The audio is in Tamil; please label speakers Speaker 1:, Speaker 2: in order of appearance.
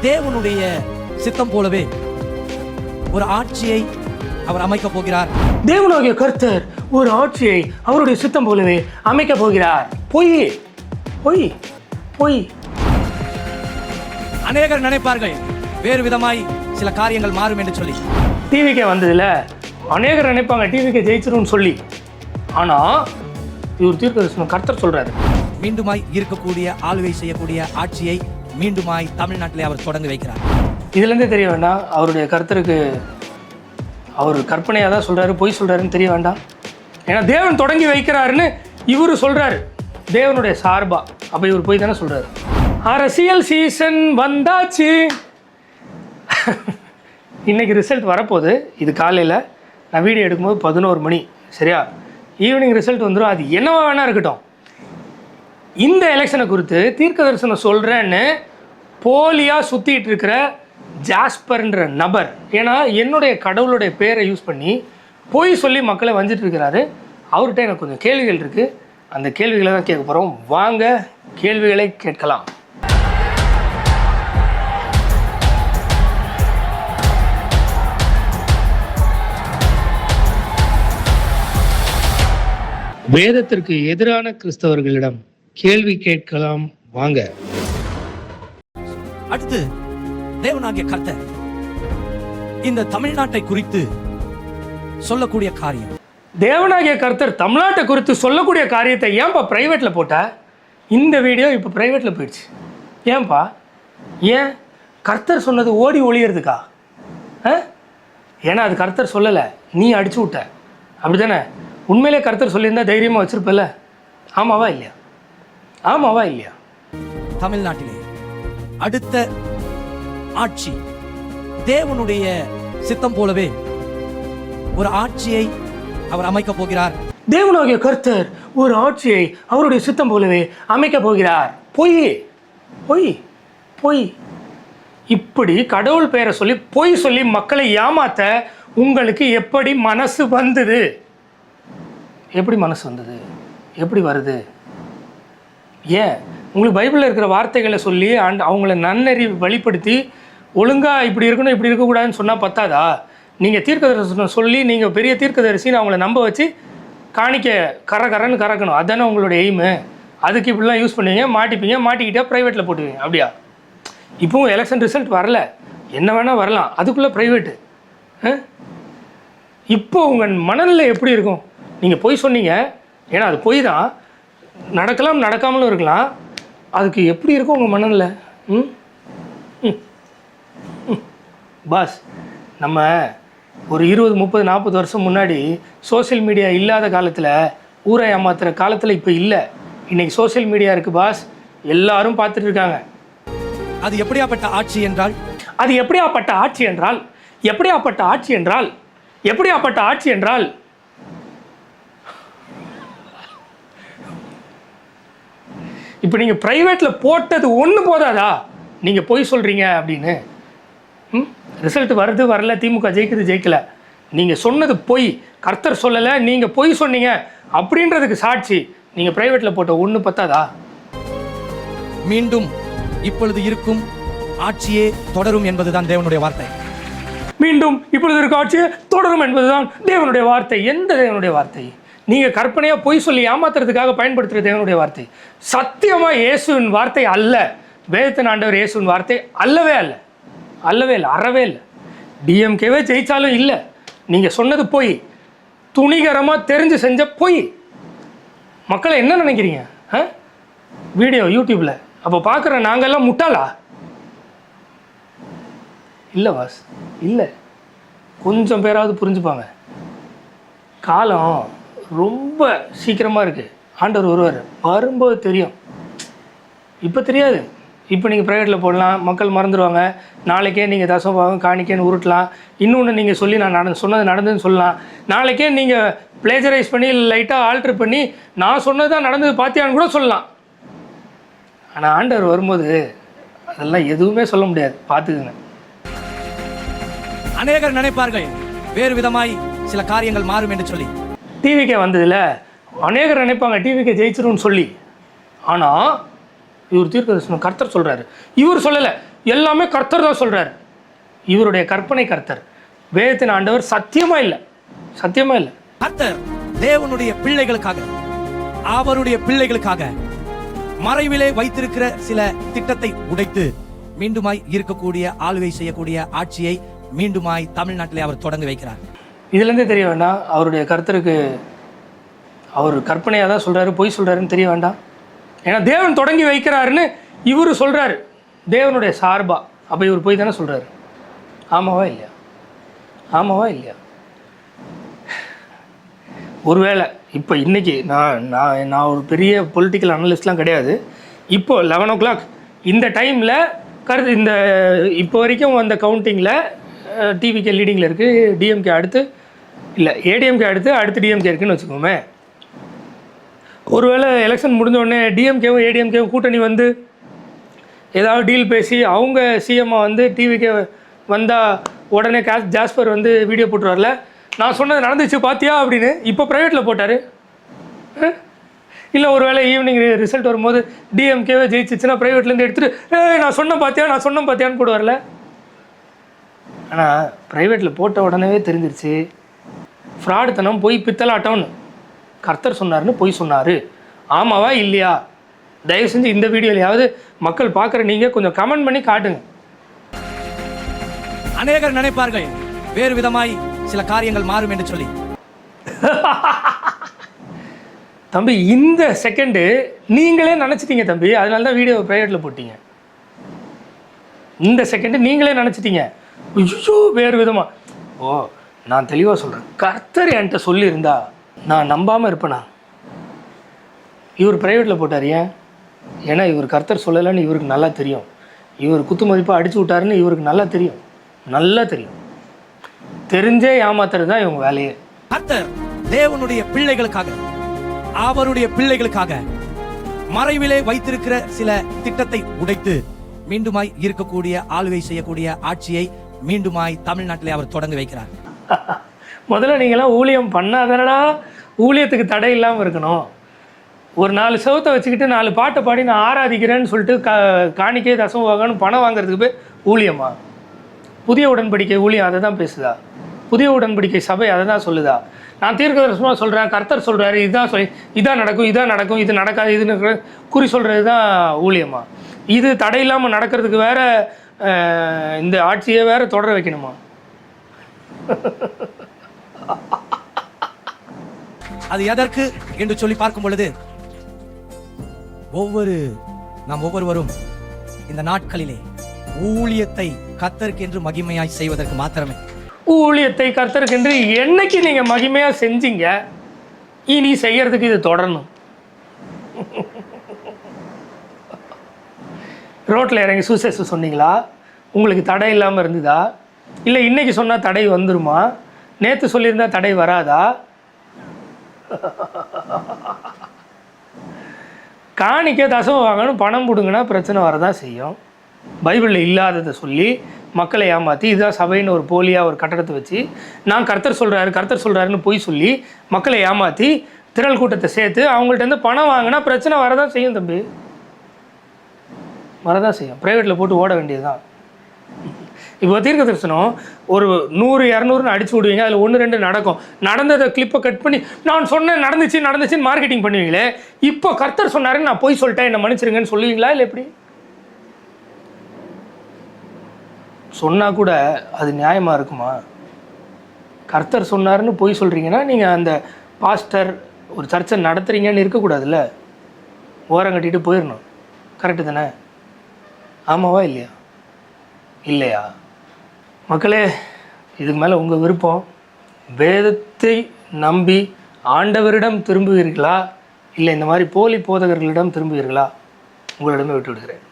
Speaker 1: தேவனுடைய சித்தம் போலவே ஒரு ஆட்சியை அவர் அமைக்க போகிறார்.
Speaker 2: தேவனாகிய கர்த்தர் ஒரு ஆட்சியை அவருடைய சித்தம் போலவே அமைக்க போகிறார். பொய் பொய் பொய்.
Speaker 1: அநேகர் நினைப்பார்கள் வேறு விதமாய் சில காரியங்கள் மாறும் என்று சொல்லி.
Speaker 2: டிவிக்கே வந்ததுல அநேகர் நினைப்பாங்க டிவிக்கே ஜெயிச்சிரும்னு சொல்லி. ஆனா இவர் தீர்க்கதரிசனம் கர்த்தர் சொல்றாரு,
Speaker 1: மீண்டுமாய் இருக்கக்கூடிய ஆளுகை செய்யக்கூடிய ஆட்சியை மீண்டுமாய் தமிழ்நாட்டிலே அவர் தொடங்கி வைக்கிறார்.
Speaker 2: இதுலேருந்தே தெரிய வேண்டாம் அவருடைய கர்த்தருக்கு அவர் கற்பனையாக தான் சொல்கிறாரு, பொய் சொல்கிறாருன்னு தெரிய வேண்டாம். ஏன்னா தேவன் தொடங்கி வைக்கிறாருன்னு இவர் சொல்கிறாரு தேவனுடைய சார்பா. அப்போ இவர் போய் தானே சொல்கிறாரு. அரசியல் சீசன் வந்தாச்சு. இன்றைக்கி ரிசல்ட் வரப்போகுது. இது காலையில் நான் வீடியோ எடுக்கும்போது 11 மணி, சரியா? ஈவினிங் ரிசல்ட் வந்துடும். அது என்னவா வேணா இருக்கட்டும். இந்த எலெக்ஷனை குறித்து தீர்க்க தரிசனம் சொல்கிறேன்னு போலியாக சுற்றிட்டு இருக்கிற ஜாஸ்பர்ன்ற நபர், ஏன்னா என்னுடைய கடவுளுடைய பேரை யூஸ் பண்ணி பொய் சொல்லி மக்களை வஞ்சிட்டு இருக்கிறாரு. அவர்கிட்ட எனக்கு கொஞ்சம் கேள்விகள் இருக்குது. அந்த கேள்விகளை தான் கேட்க போகிறோம். வாங்க கேள்விகளை கேட்கலாம். வேதத்திற்கு எதிரான கிறிஸ்தவர்களிடம் கேள்வி கேட்கலாம். வாங்க.
Speaker 1: அடுத்து தேவனாகிய கர்த்தர் இந்த தமிழ்நாட்டை குறித்து சொல்லக்கூடிய காரியம்.
Speaker 2: தேவனாகிய கர்த்தர் தமிழ்நாட்டை குறித்து சொல்லக்கூடிய காரியத்தை ஏன்பா பிரைவேட்டில் போட்ட? இந்த வீடியோ இப்போ பிரைவேட்டில் போயிடுச்சு. ஏன்பா? ஏன்? கர்த்தர் சொன்னது ஓடி ஒளியறதுக்கா? ஏன்னா அது கர்த்தர் சொல்லலை, நீ அடிச்சு விட்ட. அப்படி தானே? உண்மையிலே கர்த்தர் சொல்லியிருந்தா தைரியமாக வச்சுருப்பல. ஆமாவா இல்லையா? ஆமாவா இல்லையா?
Speaker 1: தமிழ்நாட்டிலே அடுத்த ஆட்சி தேவனுடைய சித்தம் போலவே ஒரு ஆட்சியை அவர் அமைக்க போகிறார்.
Speaker 2: தேவனாகிய கர்த்தர் ஒரு ஆட்சியை அவருடைய சித்தம் போலவே அமைக்க போகிறார். பொய் பொய் பொய். இப்படி கடவுள் பெயரை சொல்லி பொய் சொல்லி மக்களை ஏமாத்த உங்களுக்கு எப்படி மனசு வந்தது? எப்படி மனசு வந்தது? எப்படி வருது? ஏன்? உங்களுக்கு பைபிளில் இருக்கிற வார்த்தைகளை சொல்லி அவங்கள நன்னறி வழிப்படுத்தி ஒழுங்காக இப்படி இருக்கணும் இப்படி இருக்கக்கூடாதுன்னு சொன்னால் பத்தாதா? நீங்கள் தீர்க்கதரிசனம் சொல்லி நீங்கள் பெரிய தீர்க்கதரிசின்னு அவங்கள நம்ப வச்சு காணிக்க கரன்னு கறக்கணும். அதுதானே உங்களுடைய எய்மு. அதுக்கு இப்படிலாம் யூஸ் பண்ணுவீங்க, மாட்டிப்பீங்க, மாட்டிக்கிட்டே ப்ரைவேட்டில் போட்டுவீங்க. அப்படியா? இப்போவும் எலெக்ஷன் ரிசல்ட் வரல, என்ன வேணால் வரலாம், அதுக்குள்ளே ப்ரைவேட்டு. இப்போ உங்கள் மனநிலை எப்படி இருக்கும்? நீங்கள் பொய் சொன்னீங்க, ஏன்னா அது பொய் தான், நடக்கலாம் நடக்காமலும் இருக்கலாம். அதுக்கு எப்படி இருக்கும் உங்கள் மனநிலை? பாஸ், நம்ம ஒரு 20, 30, 40 வருஷம் முன்னாடி சோசியல் மீடியா இல்லாத காலத்தில் ஊரை ஏமாத்துகிற காலத்தில் இப்போ இல்லை. இன்றைக்கி சோசியல் மீடியா இருக்குது பாஸ், எல்லாரும் பார்த்துட்டு இருக்காங்க.
Speaker 1: அது எப்படியாப்பட்ட ஆட்சி என்றால்,
Speaker 2: அது எப்படியாப்பட்ட ஆட்சி என்றால், எப்படியாப்பட்ட ஆட்சி என்றால், எப்படியாப்பட்ட ஆட்சி என்றால் இப்போ நீங்கள் ப்ரைவேட்டில் போட்டது ஒன்று போதாதா? நீங்கள் பொய் சொல்கிறீங்க அப்படின்னு. ரிசல்ட் வருது வரல, திமுக ஜெயிக்குது ஜெயிக்கல, நீங்கள் சொன்னது பொய், கர்த்தர் சொல்லலை, நீங்கள் பொய் சொன்னீங்க அப்படின்றதுக்கு சாட்சி நீங்கள் ப்ரைவேட்டில் போட்ட ஒன்று பத்தாதா?
Speaker 1: மீண்டும் இப்பொழுது இருக்கும் ஆட்சியே தொடரும் என்பதுதான் தேவனுடைய வார்த்தை.
Speaker 2: மீண்டும் இப்பொழுது இருக்க ஆட்சியே தொடரும் என்பதுதான் தேவனுடைய வார்த்தை. எந்த தேவனுடைய வார்த்தை? நீங்கள் கற்பனையாக பொய் சொல்லி ஏமாத்துறதுக்காக பயன்படுத்துகிற தேவனுடைய வார்த்தை. சத்தியமாக இயேசுவின் வார்த்தை அல்ல. வேதத்தின் ஆண்டவர் இயேசுவின் வார்த்தை அல்லவே அல்ல, அல்லவே இல்லை, அறவே இல்லை. டிஎம்கேவே ஜெயித்தாலும் இல்லை. நீங்கள் சொன்னது பொய், துணிகரமாக தெரிஞ்சு செஞ்ச பொய். மக்களை என்ன நினைக்கிறீங்க? வீடியோ யூடியூப்பில் அப்போ பார்க்குற நாங்கள்லாம் முட்டாளா? இல்லை பாஸ், இல்லை. கொஞ்சம் பேராவது புரிஞ்சுப்பாங்க. காலம் ரொம்ப சீக்கிரமாக இருக்குது. ஆண்டவர் வருவார், வரும்போது தெரியும். இப்போ தெரியாது. இப்போ நீங்கள் ப்ரைவேட்டில் போடலாம், மக்கள் மறந்துடுவாங்க. நாளைக்கே நீங்கள் தசமபாகம் காணிக்கேன்னு உருட்டலாம். இன்னொன்று நீங்கள் சொல்லி நான் சொன்னது நடந்ததுன்னு சொல்லலாம். நாளைக்கே நீங்கள் பிளேஜரைஸ் பண்ணி லைட்டாக ஆல்ட்ரு பண்ணி நான் சொன்னது தான் நடந்தது பார்த்தியான்னு கூட சொல்லலாம். ஆனால் ஆண்டவர் வரும்போது அதெல்லாம் எதுவுமே சொல்ல முடியாது. பார்த்துக்குங்க.
Speaker 1: அநேகர் நினைப்பார்கள் வேறு விதமாய் சில காரியங்கள் மாறும் என்று சொல்லி.
Speaker 2: டிவிக்கே வந்ததில்ல, அநேகர் நினைப்பாங்க டிவிக்கே ஜெயிச்சிரும்னு சொல்லி. ஆனால் இவர் தீர்க்கதரிசனம் கர்த்தர் சொல்கிறாரு. இவர் சொல்லலை, எல்லாமே கர்த்தர் தான் சொல்கிறார். இவருடைய கற்பனை கர்த்தர், வேதத்தின் ஆண்டவர் சத்தியமாக இல்லை, சத்தியமாக இல்லை.
Speaker 1: கர்த்தர் தேவனுடைய பிள்ளைகளுக்காக, அவருடைய பிள்ளைகளுக்காக மறைவிலே வைத்திருக்கிற சில திட்டத்தை உடைத்து மீண்டுமாய் இருக்கக்கூடிய ஆளுகை செய்யக்கூடிய ஆட்சியை மீண்டுமாய் தமிழ்நாட்டிலே அவர் தொடங்கி வைக்கிறார்.
Speaker 2: இதுலேருந்தே தெரிய வேண்டாம் அவருடைய கர்த்தருக்கு அவர் கற்பனையாக தான் சொல்கிறாரு, பொய் சொல்கிறாருன்னு தெரிய வேண்டாம். ஏன்னா தேவன் தொடங்கி வைக்கிறாருன்னு இவர் சொல்கிறாரு தேவனுடைய சார்பா. அப்போ இவர் போய் தானே சொல்கிறாரு. ஆமாவா இல்லையா? ஆமாவா இல்லையா? ஒருவேளை இப்போ இன்றைக்கி நான் ஒரு பெரிய பொலிட்டிக்கல் அனலிஸ்ட்லாம் கிடையாது. இப்போது 11 o'clock இந்த டைமில் இந்த இப்போ வரைக்கும் அந்த கவுண்டிங்கில் டிவிகே லீடிங்கில் இருக்குது, டிஎம்கே அடுத்து இல்லை, ஏடிஎம்கே அடுத்து டிஎம்கே இருக்குதுன்னு வச்சுக்கோமே. ஒருவேளை எலெக்ஷன் முடிஞ்சோடனே டிஎம்கேவும் ஏடிஎம்கேவும் கூட்டணி வந்து ஏதாவது டீல் பேசி அவங்க சிஎம்மாக வந்து டிவிகே வந்தால் உடனே ஜாஸ்பர் வந்து வீடியோ போட்டு வரல, நான் சொன்னது நடந்துச்சு பார்த்தியா அப்படின்னு இப்போ ப்ரைவேட்டில் போட்டார். இல்லை ஒரு வேளை ஈவினிங் ரிசல்ட் வரும்போது டிஎம்கேவே ஜெயிச்சிச்சுன்னா ப்ரைவேட்லேருந்து எடுத்துகிட்டு நான் சொன்னேன் பார்த்தியான்னு போட்டு வரல. ஆனால் ப்ரைவேட்டில் போட்ட உடனே தெரிஞ்சிருச்சு ஃப்ராடுத்தனம், போய் பித்தலாட்டம்னு. கர்த்தர் சொன்னார்னு பொய் சொன்னார். ஆமாவா இல்லையா? தயவு செஞ்சு இந்த வீடியோலையாவது மக்கள் பார்க்குற நீங்கள் கொஞ்சம் கமெண்ட் பண்ணி காட்டுங்க.
Speaker 1: அநேகர் நினைப்பார்கள் வேறு விதமாய் சில காரியங்கள் மாறும் என்று சொல்லி.
Speaker 2: தம்பி இந்த செகண்டு நீங்களே நினச்சிட்டீங்க தம்பி, அதனால தான் வீடியோவை ப்ரைவேட்டில் போட்டீங்க. இந்த செகண்டு நீங்களே நினச்சிட்டீங்க ஐயோ வேறு விதமாக. ஓ நான் தெளிவாக சொல்கிறேன், கர்த்தர் என்கிட்ட சொல்லியிருந்தா நான் நம்பாமல் இருப்பேனா? இவர் ப்ரைவேட்டில் போட்டார். ஏன்? ஏன்னா இவர் கர்த்தர் சொல்லலைன்னு இவருக்கு நல்லா தெரியும். இவர் குத்து மதிப்பாக அடிச்சு விட்டாருன்னு இவருக்கு நல்லா தெரியும், நல்லா தெரியும். தெரிஞ்சே ஏமாத்துறது தான் இவங்க வேலையே.
Speaker 1: கர்த்தர் தேவனுடைய பிள்ளைகளுக்காக, அவருடைய பிள்ளைகளுக்காக மறைவிலே வைத்திருக்கிற சில திட்டத்தை உடைத்து மீண்டுமாய் இருக்கக்கூடிய ஆளுகை செய்யக்கூடிய ஆட்சியை மீண்டுமாய் தமிழ்நாட்டிலே அவர் தொடங்கி வைக்கிறார்.
Speaker 2: முதல்ல நீங்களாம் ஊழியம் பண்ணாதடா, ஊழியத்துக்கு தடை இல்லாமல் இருக்கணும். ஒரு 4 செவத்தை வச்சுக்கிட்டு 4 பாட்டை பாடி நான் ஆராதிக்கிறேன்னு சொல்லிட்டு காணிக்கை தசம் வாங்கணும் பணம் வாங்குறதுக்கு போய் ஊழியமா? புதிய உடன்படிக்கை ஊழியம் அதை தான் பேசுதா? புதிய உடன்படிக்கை சபை அதை தான் சொல்லுதா? நான் தீர்க்கதரிசனமாக சொல்கிறேன், கர்த்தர் சொல்கிறாரு இதான் நடக்கும், இது நடக்காது, இது குறி சொல்கிறது தான் ஊழியமா? இது தடை இல்லாமல் நடக்கிறதுக்கு வேற இந்த ஆட்சியை வேற தொடர வைக்கணுமா?
Speaker 1: அது எதற்கு என்று சொல்லி பார்க்கும் பொழுது நாம் ஒவ்வொருவரும் இந்த நாட்களிலே ஊழியத்தை கர்த்தருக்கு என்று மகிமையாய் செய்வதற்கு மாத்திரமே.
Speaker 2: ஊழியத்தை கர்த்தருக்கு என்று என்னைக்கு நீங்கள் மகிமையாக செஞ்சீங்க, இனி செய்யறதுக்கு இது தொடரணும். ரோட்டில் இறங்கி சுசேஷ சொன்னீங்களா? உங்களுக்கு தடை இல்லாமல் இருந்ததா? இல்லை இன்னைக்கு சொன்னால் தடை வந்துருமா? நேற்று சொல்லியிருந்தா தடை வராதா? காணிக்க தசம் வாங்கணும் பணம் கொடுங்கன்னா பிரச்சனை வரதான் செய்யும். பைபிளில் இல்லாததை சொல்லி மக்களை ஏமாற்றி இதுதான் சபைன்னு ஒரு போலியாக ஒரு கட்டடத்தை வச்சு நான் கர்த்தர் சொல்கிறாருன்னு போய் சொல்லி மக்களை ஏமாற்றி திரள் கூட்டத்தை சேர்த்து அவங்கள்ட்ட பணம் வாங்கினா பிரச்சனை வரதான் செய்யும் தம்பி, வரதான் செய்யும். ப்ரைவேட்டில் போட்டு ஓட வேண்டியது தான். இப்போ தீர்க்க தரிசனம் ஒரு 100-200ன்னு அடிச்சு விடுவீங்க, அதில் 1-2 நடக்கும். நடந்ததை கிளிப்பை கட் பண்ணி நான் சொன்னேன் நடந்துச்சுன்னு மார்க்கெட்டிங் பண்ணுவீங்களே. இப்போ கர்த்தர் சொன்னாருன்னு நான் போய் சொல்லிட்டேன் என்னை மன்னிச்சிருங்கன்னு சொல்லுவீங்களா? இல்லை எப்படி சொன்னால் கூட அது நியாயமாக இருக்குமா? கர்த்தர் சொன்னாருன்னு போய் சொல்கிறீங்கன்னா நீங்கள் அந்த பாஸ்டர் ஒரு சர்ச்சை நடத்துகிறீங்கன்னு இருக்கக்கூடாதுல்ல, ஓரம் கட்டிட்டு போயிடணும். கரெக்டு தானே? ஆமாவா இல்லையா? இல்லையா? மக்களே, இதுக்கு மேலே உங்கள் விருப்பம். வேதத்தை நம்பி ஆண்டவரிடம் திரும்புவீர்களா, இல்லை இந்த மாதிரி போலி போதகர்களிடம் திரும்புவீர்களா? உங்களிடமே விட்டு விடுகிறேன்.